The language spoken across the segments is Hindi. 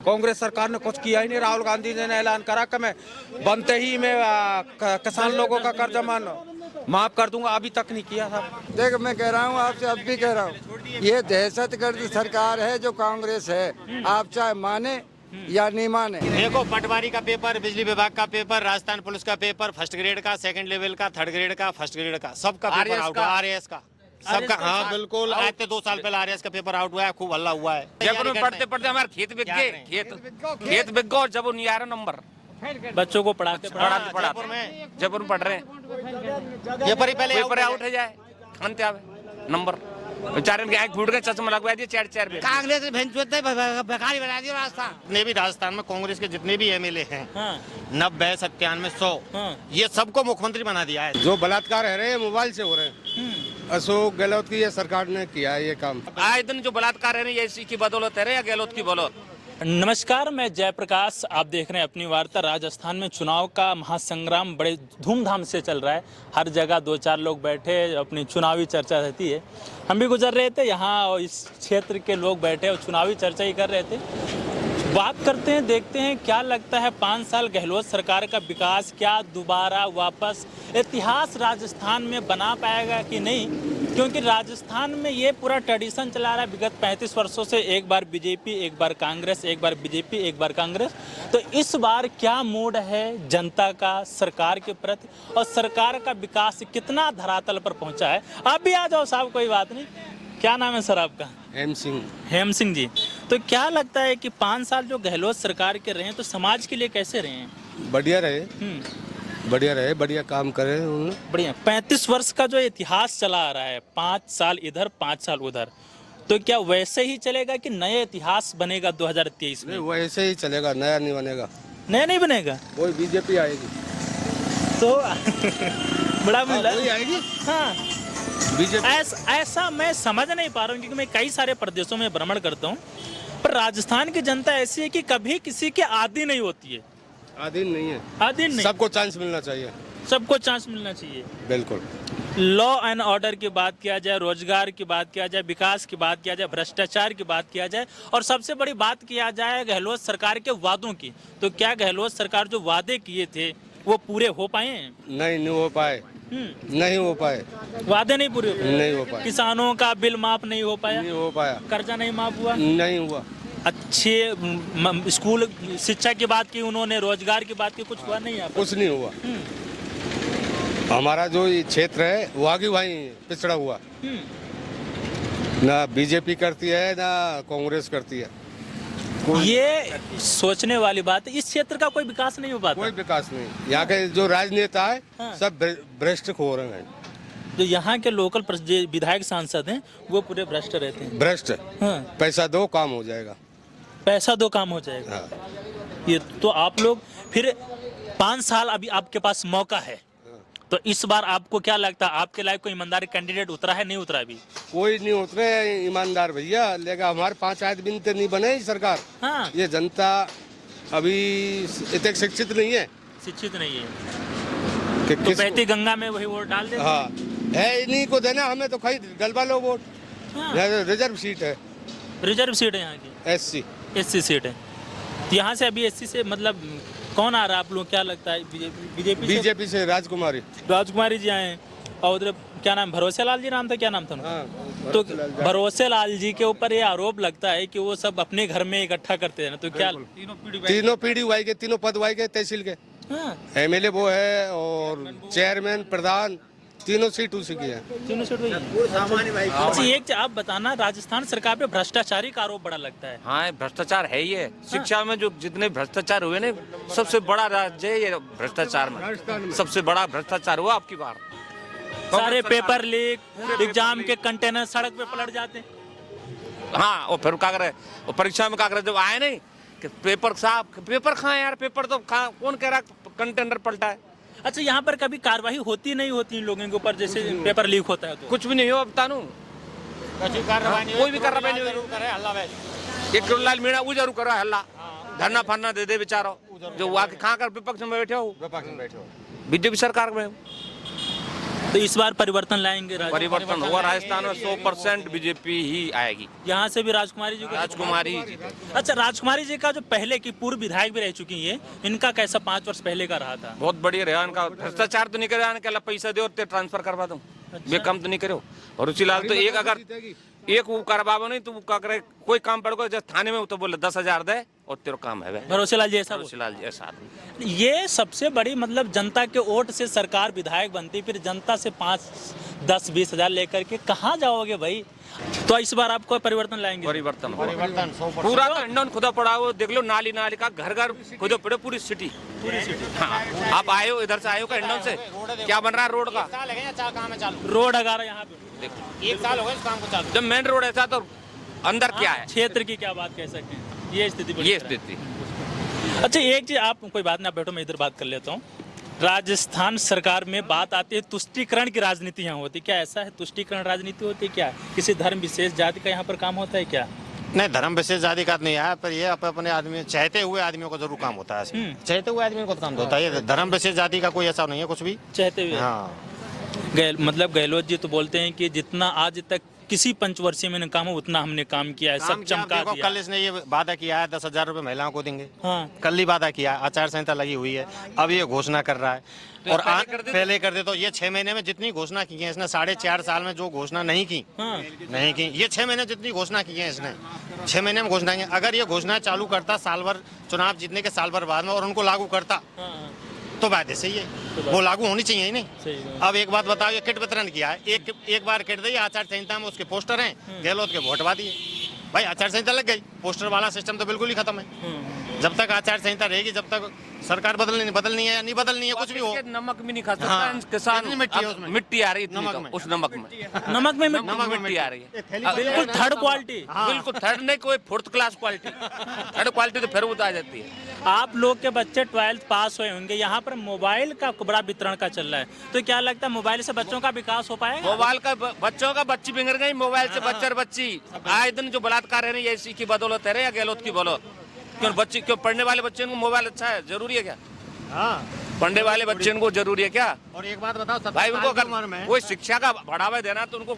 कांग्रेस सरकार ने कुछ किया ही नहीं। राहुल गांधी जी ने ऐलान करा कि मैं बनते ही मैं किसान लोगों का कर्ज माफ कर दूंगा, अभी तक नहीं किया था। देख, मैं कह रहा हूँ आपसे, अब भी कह रहा हूँ, ये दहशतगर्द सरकार है जो कांग्रेस है, आप चाहे माने या नहीं माने। देखो, पटवारी का पेपर, बिजली विभाग का पेपर, राजस्थान पुलिस का पेपर, फर्स्ट ग्रेड का, सेकंड लेवल का, थर्ड ग्रेड का, फर्स्ट ग्रेड का, सबका पेपर आउट हुआ। आरएएस का सबका, हाँ बिल्कुल। आज से 2 साल पहले आरएएस का पेपर आउट हुआ है, खूब हल्ला हुआ है। जयपुर में पढ़ते पढ़ते हमारे खेत बिक गए, खेत बिक गए, जब वो नहीं आ रहा नंबर, बच्चों को पढ़ाते जयपुर में पढ़ रहे हैं, ये पहले आउट हो जाए, अंत आवे नंबर, बेचारे के आँख फूट गए, चश्मा लगवा दिए, 4 कांग्रेस ने बेकारी बना दिया राजस्थान। जितने भी राजस्थान में कांग्रेस के जितने भी एमएलए हैं, 90, 97, 100, ये सबको मुख्यमंत्री बना दिया है। जो बलात्कार है रहे मोबाइल से हो रहे हैं, अशोक गहलोत की ये सरकार ने किया है ये काम। आए दिन जो बलात्कार है ये इसी की बदौलत है या गहलोत की बदौलत। नमस्कार, मैं जयप्रकाश, आप देख रहे हैं अपनी वार्ता। राजस्थान में चुनाव का महासंग्राम बड़े धूमधाम से चल रहा है। हर जगह 2-4 लोग बैठे अपनी चुनावी चर्चा रहती है। हम भी गुजर रहे थे यहाँ और इस क्षेत्र के लोग बैठे और चुनावी चर्चा ही कर रहे थे। बात करते हैं, देखते हैं क्या लगता है 5 साल गहलोत सरकार का विकास क्या दोबारा वापस इतिहास राजस्थान में बना पाएगा कि नहीं, क्योंकि राजस्थान में ये पूरा ट्रेडिशन चला रहा है विगत 35 वर्षों से, एक बार बीजेपी, एक बार कांग्रेस, एक बार बीजेपी, एक बार कांग्रेस। तो इस बार क्या मूड है जनता का सरकार के प्रति और सरकार का विकास कितना धरातल पर पहुंचा है। आप भी आ जाओ साहब, कोई बात नहीं। क्या नाम है सर आपका? हेम सिंह जी। तो क्या लगता है कि 5 साल जो गहलोत सरकार के रहे हैं तो समाज के लिए कैसे रहे हैं? बढ़िया रहे, बढ़िया काम करे उन्होंने। बढ़िया। 35 वर्ष का जो इतिहास चला आ रहा है, 5 साल इधर 5 साल उधर, तो क्या वैसे ही चलेगा कि नया इतिहास बनेगा 2023 में? वैसे ही चलेगा, नया नहीं बनेगा। नया नहीं बनेगा? कोई बीजेपी आएगी तो बड़ा मिला आएगी। हाँ, बीजेपी ऐसा मैं समझ नहीं पा रहा हूँ, क्योंकि मैं कई सारे प्रदेशों में भ्रमण करता हूँ, पर राजस्थान की जनता ऐसी है कि कभी किसी के आदी नहीं होती है। आधीन नहीं है, आधीन नहीं। सबको चांस मिलना चाहिए, सबको चांस मिलना चाहिए। बिल्कुल। लॉ एंड ऑर्डर की बात किया जाए, रोजगार की बात किया जाए, विकास की बात किया जाए, भ्रष्टाचार की बात किया जाए, और सबसे बड़ी बात किया जाए गहलोत सरकार के वादों की, तो क्या गहलोत सरकार जो वादे किए थे वो पूरे हो पाए हैं? नहीं हो पाए, नहीं हो पाए, वादे नहीं पूरे नहीं हो पाए। किसानों का बिल माफ नहीं हो पाया, नहीं हो पाया, कर्जा नहीं माफ हुआ, नहीं हुआ। अच्छे स्कूल शिक्षा की बात की उन्होंने, रोजगार की बात की, कुछ हुआ नहीं है? कुछ नहीं हुआ। हमारा जो ये क्षेत्र है वो आगे वहीं पिछड़ा हुआ, ना बीजेपी करती है ना कांग्रेस करती है। ये सोचने वाली बात है। इस क्षेत्र का कोई विकास नहीं हो पाता। कोई विकास नहीं। यहाँ के जो राजनेता है सब भ्रष्ट हो रहे हैं। जो यहाँ के लोकल विधायक सांसद हैं वो पूरे भ्रष्ट रहते हैं। भ्रष्ट। पैसा दो काम हो जाएगा, पैसा दो काम हो जाएगा। ये तो आप लोग फिर 5 साल अभी आपके पास मौका है, तो इस बार आपको क्या लगता है आपके लायक कोई ईमानदार कैंडिडेट उतरा है, नहीं उतरा? अभी कोई नहीं उतरे ईमानदार भैया, लेकिन हमारे 5 आदमी तो नहीं बने सरकार। हाँ। ये जनता अभी इतने शिक्षित नहीं है, शिक्षित नहीं है कि तो बहती गंगा में वही वोट डाल देते। हाँ, है इन्हीं को देना, हमें तो खाई डलवा लो वोट। हाँ। रिजर्व सीट है, रिजर्व सीट है यहाँ की, SC सीट है। तो यहाँ से अभी SC से मतलब कौन आ रहा है आप लोग, क्या लगता है? बीजेपी से राजकुमारी जी आए, और उधर क्या नाम, भरोसे लाल जी नाम था, क्या नाम था उनका? हाँ, तो भरोसे लाल जी के ऊपर ये आरोप लगता है कि वो सब अपने घर में इकट्ठा करते हैं ना, तो क्या तीनों पीढ़ी हुआ के, तीनों पद हुआ के तहसील के। हाँ। MLA वो है और चेयरमैन प्रधान तीनों सीट उसी की है। तीनों सीट वही है। अच्छा, एक आप बताना, राजस्थान सरकार पे भ्रष्टाचारी का आरोप बड़ा लगता है। हाँ, भ्रष्टाचार है ही है। शिक्षा में जो जितने भ्रष्टाचार हुए ना, सबसे बड़ा राज्य है ये भ्रष्टाचार में। सबसे बड़ा भ्रष्टाचार हुआ आपकी बार। सारे पेपर लीक, एग्जाम के कंटेनर सड़क पे पलट जाते। हाँ, और फिर क्या करे, परीक्षा में क्या करे, जब आए नहीं कि पेपर साहब, पेपर खाए यार, पेपर तो कौन कह रहा कंटेनर पलटा है। अच्छा, यहाँ पर कभी कार्रवाई होती नहीं होती इन लोगों के ऊपर, जैसे पेपर लीक होता है तो? कुछ भी नहीं हो, अब तानू कोई भी कार्रवाई नहीं हुई। ये किरोलाल मीणा वो जरूर करो हल्ला, धरना फरना दे बेचारो, जो वहाँ के खा कर विपक्ष में बैठे हो, बीजेपी सरकार में। तो इस बार परिवर्तन लाएंगे परिवर्तन होगा राजस्थान में 100% बीजेपी ही आएगी। यहाँ से भी राजकुमारी जी को? राजकुमारी ही जीतेगी। अच्छा, राजकुमारी जी का जो पहले की पूर्व विधायक भी रह चुकी है, इनका कैसा 5 वर्ष पहले का रहा था? बहुत बढ़िया रहा इनका। भ्रष्टाचार तो नहीं करे, इनके पैसा दे और ट्रांसफर करवा दो। वे काम तो नहीं करो। और रुचिलाल तो एक अगर एक वो करवाओ नहीं तो वो क्या करे, कोई काम पड़ गो जब थाने में तो बोले 10,000 दे और तेरा काम है। भरोसेलाल जी ऐसा? भरोसेलाल जी ऐसा। ये सबसे बड़ी मतलब जनता के वोट से सरकार विधायक बनती, फिर जनता से 5, 10, 20 हजार लेकर के कहाँ जाओगे भाई? तो इस बार आपको परिवर्तन लाएंगे? परिवर्तन पूरा तो इंडोन खुदा पड़ा हो, देख लो नाली नाली का घर घर खुदा पड़े, पूरी सिटी। हाँ, आप आए हो इधर से आए हो का इंडोन से, क्या बन रहा है रोड का? रोड अगारा यहाँ पे देखो 1 साल हो गया इस काम को चालू। जब मेन रोड ऐसा तो अंदर क्या है? क्षेत्र की क्या बात कह सकते हैं, ये स्थिति बड़ी ये खराब है। स्थिति। अच्छा, एक चीज आप, कोई बात नहीं, आप बैठो, मैं इधर बात कर लेता हूँ। राजस्थान सरकार में बात आती है तुष्टीकरण की राजनीति यहाँ होती, क्या ऐसा है? तुष्टीकरण राजनीति होती है क्या? किसी धर्म विशेष जाति का यहाँ पर काम होता है क्या? नहीं, धर्म विशेष जाति का नहीं है, पर ये अपने आदमी चाहते हुए आदमियों को जरूर काम होता है। चाहते हुए आदमियों को काम होता है, ये धर्म विशेष जाति का कोई ऐसा नहीं है कुछ भी। चाहते हुए? हाँ, मतलब गहलोत जी तो बोलते हैं कि जितना आज तक किसी पंचवर्षीय में काम हो उतना हमने काम किया है, सब चमका दिया। कल इसने ये वादा किया है 10,000 रुपए महिलाओं को देंगे। हाँ। कल ही वादा किया, आचार संहिता लगी हुई है, अब ये घोषणा कर रहा है। और पहले कर दे तो ये 6 महीने में जितनी घोषणा की है इसने, 4.5 साल में जो घोषणा नहीं की, नहीं की, ये 6 महीने जितनी घोषणा की है इसने, 6 महीने में घोषणा की। अगर ये घोषणा चालू करता साल भर, चुनाव जीतने के साल भर बाद में, और उनको लागू करता तो बात ऐसे ही है, वो लागू होनी चाहिए ही नहीं। अब एक बात बताओ, ये किट वितरण किया है, एक बार किट दी, आचार संहिता में उसके पोस्टर हैं, गहलोत के वोटवा दिए, भाई आचार संहिता लग गई, पोस्टर वाला सिस्टम तो बिल्कुल ही खत्म है। जब तक आचार संहिता रहेगी, जब तक सरकार बदलनी है या नहीं बदलनी है, कुछ भी हो, नमक भी नहीं खा सकता किसान। मिट्टी है उसमें, मिट्टी आ रही है नमक में, उस नमक में मिट्टी आ रही है, बिल्कुल थर्ड क्वालिटी। बिल्कुल थर्ड नहीं, कोई 4th class quality. Third quality तो फिर वो आ जाती है। आप लोग के बच्चे 12th पास हुए होंगे, यहाँ पर मोबाइल का बड़ा वितरण का चल रहा है, तो क्या लगता है मोबाइल से बच्चों का विकास हो पाएगा? मोबाइल का बच्चों का बच्ची बिगड़ गई, मोबाइल से बच्चे बच्ची आए दिन जो बलात्कार है ये इसी की बदौलत है या गहलोत की बदौलत? क्यों बच्ची, क्यों पढ़ने वाले बच्चे को मोबाइल अच्छा है, जरूरी है क्या? हाँ, पढ़ने वाले बच्चे को जरूरी है क्या? और एक बात बताओ भाई, उनको अगर कोई शिक्षा का बढ़ावा देना तो उनको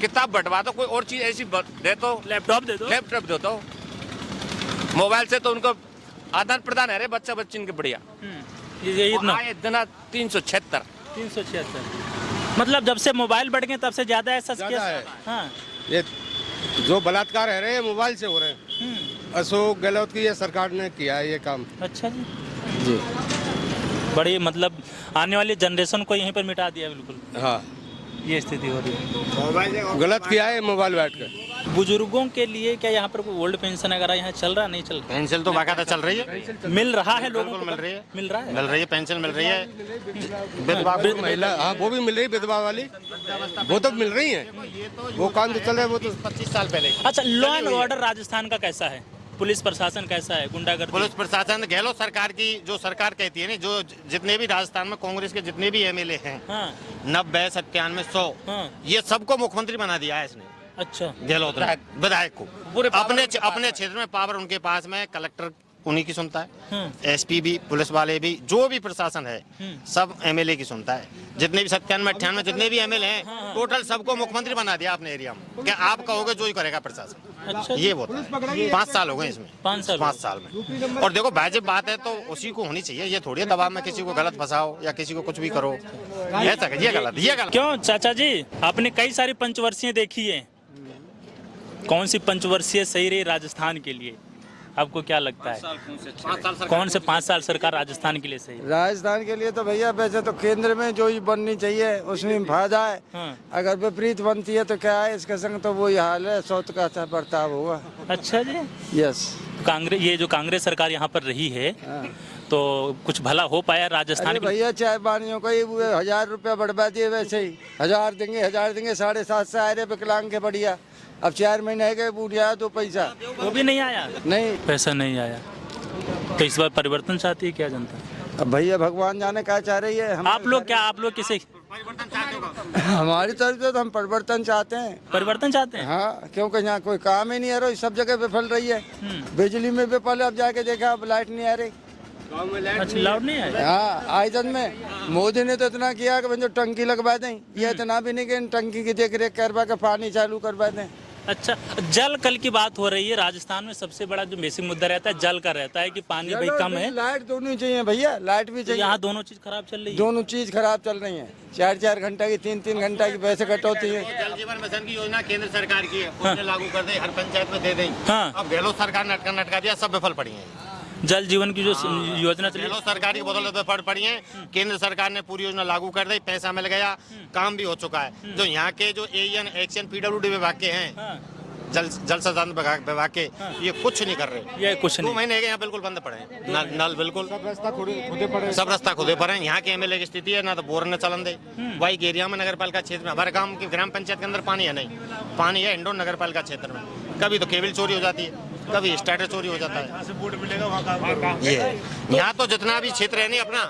किताब बंटवा दो, कोई और चीज ऐसी दे तो, लैपटॉप दे दो, लैपटॉप दे दो। मोबाइल से तो उनको आदान प्रदान है रे बच्चा बच्ची के बढ़िया। ये इतना 376 मतलब जब से मोबाइल बढ़ गए तब से ज्यादा है ज़्यादा है। हाँ। ये जो बलात्कार है रहे मोबाइल से हो रहे हैं। अशोक गहलोत की ये सरकार ने किया है ये काम। अच्छा जी, जी बड़ी मतलब आने वाली जनरेशन को यहीं पर मिटा दिया बिल्कुल। हाँ, ये स्थिति हो रही है। गलत किया है मोबाइल बैठ कर। बुजुर्गों के लिए क्या यहाँ पर कोई ओल्ड पेंशन वगैरह यहाँ चल रहा नहीं चल रहा? पेंशन तो बाकायदा चल रही है, मिल रहा है लोगों को? मिल रही है, मिल रहा है, मिल रही है, पेंशन मिल रही है। महिला, हाँ वो भी मिल रही है, विधवा वाली वो तो मिल रही है, वो काम तो चल रहा है, वो तो 25 साल पहले। अच्छा, लॉ एंड ऑर्डर राजस्थान का कैसा है? पुलिस प्रशासन कैसा है? गुंडागर्दी? पुलिस प्रशासन गहलोत सरकार की जो सरकार कहती है ना, जो जितने भी राजस्थान में कांग्रेस के जितने भी एमएलए हैं, 90, 97, 100, ये सबको मुख्यमंत्री बना दिया है इसने। अच्छा, गहलोत विधायक को पूरे अपने क्षेत्र में पावर उनके पास में, कलेक्टर उन्हीं की सुनता है, एसपी भी, पुलिस वाले भी, जो भी प्रशासन है सब एमएलए की सुनता है। जितने भी 97, 98 जितने भी एमएलए हैं टोटल सबको मुख्यमंत्री बना दिया अपने एरिया में। क्या आप कहोगे जो ही करेगा प्रशासन? अच्छा, ये वो 5 साल हो गए इसमें, 5 साल में। और देखो वाजिब बात है तो उसी को होनी चाहिए, ये थोड़ी दबाव में किसी को गलत फंसाओ या किसी को कुछ भी करो, ऐसा ये गलत। क्यों चाचा जी, आपने कई सारी पंचवर्षीय देखी है, कौन सी पंचवर्षीय सही रही राजस्थान के लिए? आपको क्या लगता है कौन से 5 साल सरकार राजस्थान के लिए सही? राजस्थान के लिए तो भैया वैसे तो केंद्र में जो ही बननी चाहिए उसमें फायदा है। अगर विपरीत बनती है तो क्या है, इसके संग तो वही हाल है, सौत का अच्छा बर्ताव होगा। अच्छा जी, यस। कांग्रेस, ये जो कांग्रेस सरकार यहाँ पर रही है तो कुछ भला हो पाया राजस्थान के? भैया चाय पानियों का ही 1000 रुपया बढ़वा दिए, वैसे ही 1000 देंगे 750 से आए रहे विकलांग के बढ़िया। अब 4 महीने है गए, बूढ़ आया 2 पैसा वो भी नहीं आया, नहीं पैसा नहीं आया। तो इस बार परिवर्तन चाहती है क्या जनता? अब भैया भगवान जाने क्या चाह रही है। आप लोग किसे? हमारी तरफ से तो हम परिवर्तन चाहते हैं। परिवर्तन चाहते हैं? हाँ, क्योंकि यहाँ कोई काम ही नहीं आ रहा, सब जगह विफल रही है। बिजली में विफल, अब जाके देखा अब लाइट नहीं आ रही, अच्छा लाउड नहीं है। हाँ आयजन में मोदी ने तो इतना किया कि जो टंकी लगवा दें, ये इतना भी नहीं कि टंकी की देख रेख करवा के पानी चालू करवा दें। अच्छा जल कल की बात हो रही है, राजस्थान में सबसे बड़ा जो बेसिक मुद्दा रहता है जल का रहता है कि पानी भाई कम है, लाइट दोनों ही चाहिए भैया, लाइट भी तो चाहिए। यहाँ दोनों चीज खराब चल रही है। दोनों चीज खराब चल रही है, 4-4 घंटा की 3-3 घंटा की पैसे कटौती है। जल जीवन मिशन की योजना केंद्र सरकार की है, उसने लागू कर दे, हर पंचायत में दे दें। हाँ। अब गहलोत सरकार ने नटका दिया, सब विफल पड़ी है। जल जीवन की जो योजना चली, गहलोत सरकार की बदौलत विफल पड़ी है। केंद्र सरकार ने पूरी योजना लागू कर दी, पैसा मिल गया, काम भी हो चुका है। जो यहाँ के जो एएन एक्शन PWD विभाग के हैं, हाँ, जल संसाधन विभाग के, ये कुछ नहीं कर रहे। ये कुछ 2 नहीं। महीने के यहाँ बिल्कुल बंद पड़े हैं, नल बिल्कुल सब रास्ता खुदे पड़े हैं। यहाँ के MLA की स्थिति है ना तो बोर न चलन दे। वही एरिया में नगर पालिका क्षेत्र में हमारे गांव की ग्राम पंचायत के अंदर पानी है नहीं, पानी है इंडोर नगर पालिका क्षेत्र में। कभी तो केबल चोरी हो जाती है, कभी स्टार्टर चोरी हो जाता है। ये यहाँ तो जितना भी क्षेत्र है नहीं अपना,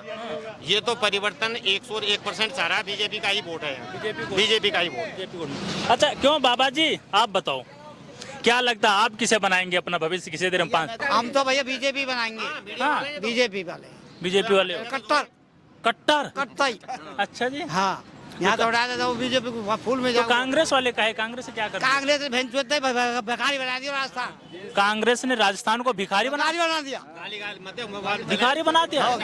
ये तो परिवर्तन 101% चाह रहा है। बीजेपी का ही वोट है, बीजेपी का ही वोट। अच्छा क्यों बाबा जी आप बताओ क्या लगता है आप किसे बनाएंगे अपना भविष्य किसी देर में? 5 हम तो भैया बीजेपी बनाएंगे। हाँ बीजेपी वाले बीजेपी वाले कट्टर कट्टर। कट्टा ही। अच्छा जी। हाँ यहाँ तो उड़ा देता हूँ बीजेपी को फूल में तो जाओ। कांग्रेस वाले का है, कांग्रेस से क्या करते हैं? कांग्रेस ने भिखारी बना दिया रास्ता, कांग्रेस ने राजस्थान को भिखारी बना बना दिया, भिखारी बना दिया।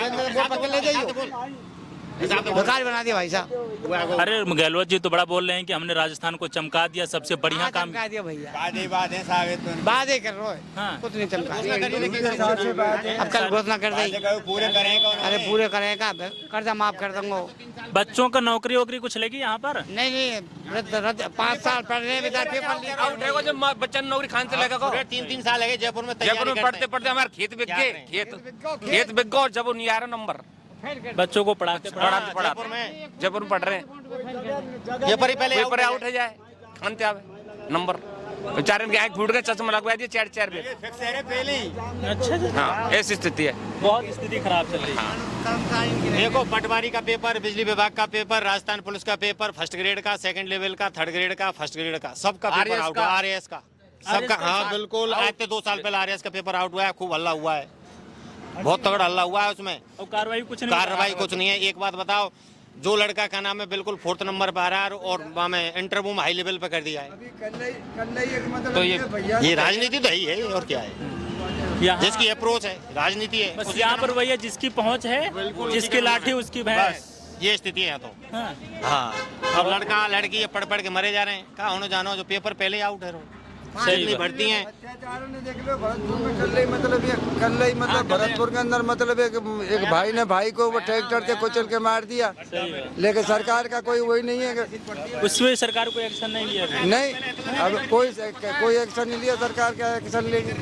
भिखारी बना दिया भाई साहब। अरे गहलोत जी तो बड़ा बोल रहे हैं कि हमने राजस्थान को चमका दिया, सबसे बढ़िया काम। चमका दिया भैया, वादे कर रहे हो, हाँ। कुछ नहीं चमका। अब कल घोषणा कर देगी, अरे पूरे करेगा, कर्जा माफ कर दूंगा। बच्चों का नौकरी वोकरी कुछ लेगी यहाँ पर? नहीं 5 साल पढ़ने में पेपर लिया। उठेगा जब बच्चा नौकरी खान से लेगा 3 साल लगे जयपुर में पढ़ते पढ़ते हमारे खेत बिक गए, खेत बिक गए और जब वो नहीं आ रहा नंबर, बच्चों को पढ़ाते जयपुर में पढ़ रहे हैं, ये पहले पेपर आउट हो जाए खानते आवे नंबर, बेचारे के आँख फूट गए, चश्मा लगवा दिए 4 पे। अच्छा जी। हाँ ऐसी स्थिति है, बहुत स्थिति खराब चल रही है। देखो पटवारी का पेपर, बिजली विभाग का पेपर, राजस्थान पुलिस का पेपर, फर्स्ट ग्रेड का, सेकंड लेवल का, थर्ड ग्रेड का, फर्स्ट ग्रेड का, सबका पेपर आउट हुआ। RAS का सबका, हाँ बिल्कुल। आज से 2 साल पहले RAS का पेपर आउट हुआ है, खूब हल्ला हुआ है, बहुत तगड़ा हल्ला हुआ है उसमें। और कार्रवाई कुछ नहीं, कार्रवाई कुछ नहीं है। एक बात बताओ, जो लड़का का नाम है बिल्कुल 4th नंबर पर आ रहा है और में इंटरव्यू में हाई लेवल पे कर दिया है, तो ये राजनीति तो है और क्या है। यहाँ जिसकी अप्रोच है राजनीति है, बस यहाँ पर वही है जिसकी पहुँच है, जिसकी लाठी उसकी भैंस। ये स्थिति है। तो हाँ। हाँ अब लड़का लड़की ये पढ़ के मरे जा रहे हैं, कहाँ होने जानो, जो पेपर पहले आउट है। सही इतनी भर्ती हैं। देख लो भरतपुर में कल ही मतलब भरतपुर के अंदर मतलब एक भाई ने भाई को वो ट्रैक्टर से कुचल के मार दिया, लेकिन सरकार का कोई वही नहीं है। उसमें सरकार कोई एक्शन नहीं लिया। नहीं अब कोई एक्शन नहीं लिया, सरकार क्या एक्शन लेगी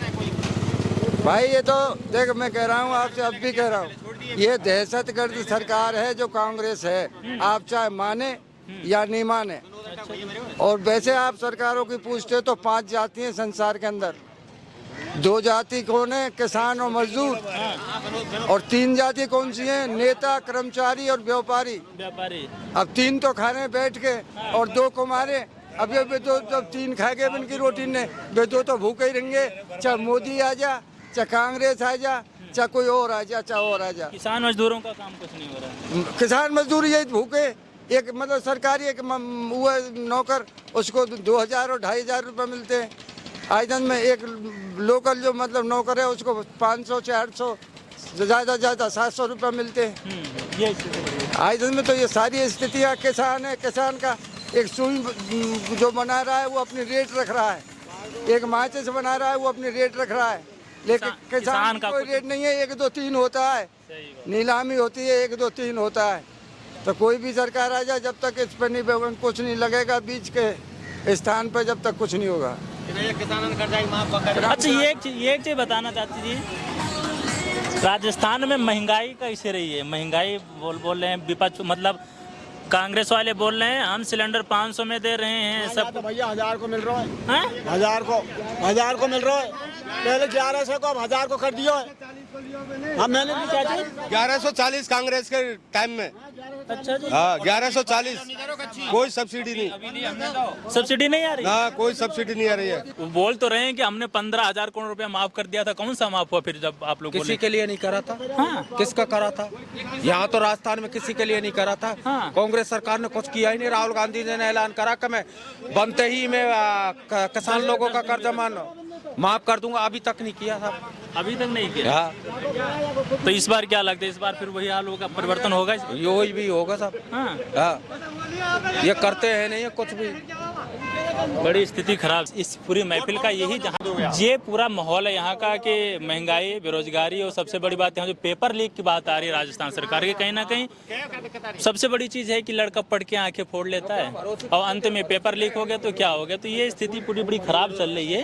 भाई? ये तो देख मैं कह रहा हूँ आपसे, अब भी कह रहा हूँ, ये दहशतगर्द सरकार है जो कांग्रेस है, आप चाहे माने या नहीं माने। और वैसे आप सरकारों की पूछते तो 5 जाति हैं संसार के अंदर, 2 जाति कौन है? किसान और मजदूर। और 3 जाति कौन सी है? नेता, कर्मचारी और व्यापारी। अब 3 तो खा रहे हैं बैठ के और 2 को मारे। अब ये दो जब 3 खा गए इनकी रोटी ने, वे 2 तो भूखे ही रहेंगे, चाहे मोदी आ जा, चाहे कांग्रेस आ जा, चाहे कोई और आ जा, चाहे और आ जा। किसान मजदूरों का काम कुछ नहीं हो रहा है। किसान मजदूर यही भूखे, एक मतलब सरकारी एक वो नौकर, उसको 2000 और 2500 रुपये मिलते हैं। आयजन में एक लोकल जो मतलब नौकर है उसको 500 400 ज़्यादा 700 रुपये मिलते हैं। आयजन में तो ये सारी स्थितियाँ किसान है, किसान का एक सुई जो बना रहा है वो अपनी रेट रख रहा है, एक माचिस बना रहा है वो अपनी रेट रख रहा है, लेकिन किसान का कोई रेट नहीं है। 1 2 3 होता है, नीलामी होती है, 1 2 3 होता है। तो कोई भी सरकार आ जाए, जब तक इस पर नहीं कुछ नहीं लगेगा बीच के स्थान पर, जब तक कुछ नहीं होगा। अच्छा ये एक चीज बताना चाहती थी, राजस्थान में महंगाई कैसे रही है? महंगाई बोल रहे हैं विपक्ष, मतलब कांग्रेस वाले बोल रहे हैं हम सिलेंडर 500 में दे रहे हैं सब। तो भैया 1000 को मिल रहा है, हैं? 1000 को मिल रहा है। पहले 1100 को, अब 1000 को कर दिया है। हाँ मैंने भी क्या चीज 1140 कांग्रेस के टाइम में। अच्छा जी, हाँ 1140, कोई सब्सिडी नहीं, सब्सिडी नहीं आ रही? ना कोई सब्सिडी नहीं आ रही है। वो बोल तो रहे हैं कि हमने 15,000 करोड़ रुपया माफ कर दिया था। कौन सा माफ हुआ फिर जब आप लोग किसी बोले? के लिए नहीं करा था। हाँ। किसका करा था? यहाँ तो राजस्थान में किसी के लिए नहीं करा था। हाँ। कांग्रेस सरकार ने कुछ किया ही नहीं। राहुल गांधी जी ने ऐलान करा कि मैं बनते ही मैं किसान लोगों का कर्जा माफ कर दूंगा, अभी तक नहीं किया था। अभी तक नहीं किया। हाँ, तो इस बार क्या लगता है, इस बार फिर वही हाल होगा, परिवर्तन होगा? यो भी होगा सब। हाँ, हाँ, ये करते हैं नहीं कुछ भी। बड़ी स्थिति खराब। इस पूरी महफिल का यही जहाँ ये पूरा माहौल है यहाँ का कि महंगाई, बेरोजगारी और सबसे बड़ी बात यहाँ जो पेपर लीक की बात आ रही है राजस्थान सरकार की, कहीं ना कहीं सबसे बड़ी चीज है कि लड़का पढ़ के आंखें फोड़ लेता है और अंत में पेपर लीक हो गया तो क्या हो गया। तो ये स्थिति पूरी बड़ी खराब चल रही है।